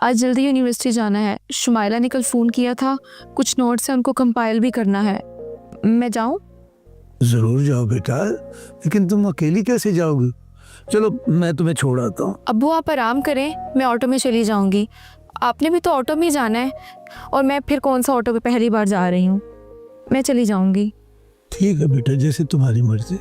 आज जल्दी यूनिवर्सिटी जाना है। शुमाइला ने कल फ़ोन किया था, कुछ नोट्स हैं उनको कंपाइल भी करना है। मैं जाऊँ? जरूर जाओ बेटा, लेकिन तुम अकेली कैसे जाओगी? चलो मैं तुम्हें छोड़ आता हूँ। अब्बू आप आराम करें, मैं ऑटो में चली जाऊँगी। आपने भी तो ऑटो में ही जाना है, और मैं फिर कौन सा ऑटो पे पहली बार जा रही हूँ। मैं चली जाऊँगी। ठीक है बेटा, जैसे तुम्हारी मर्जी।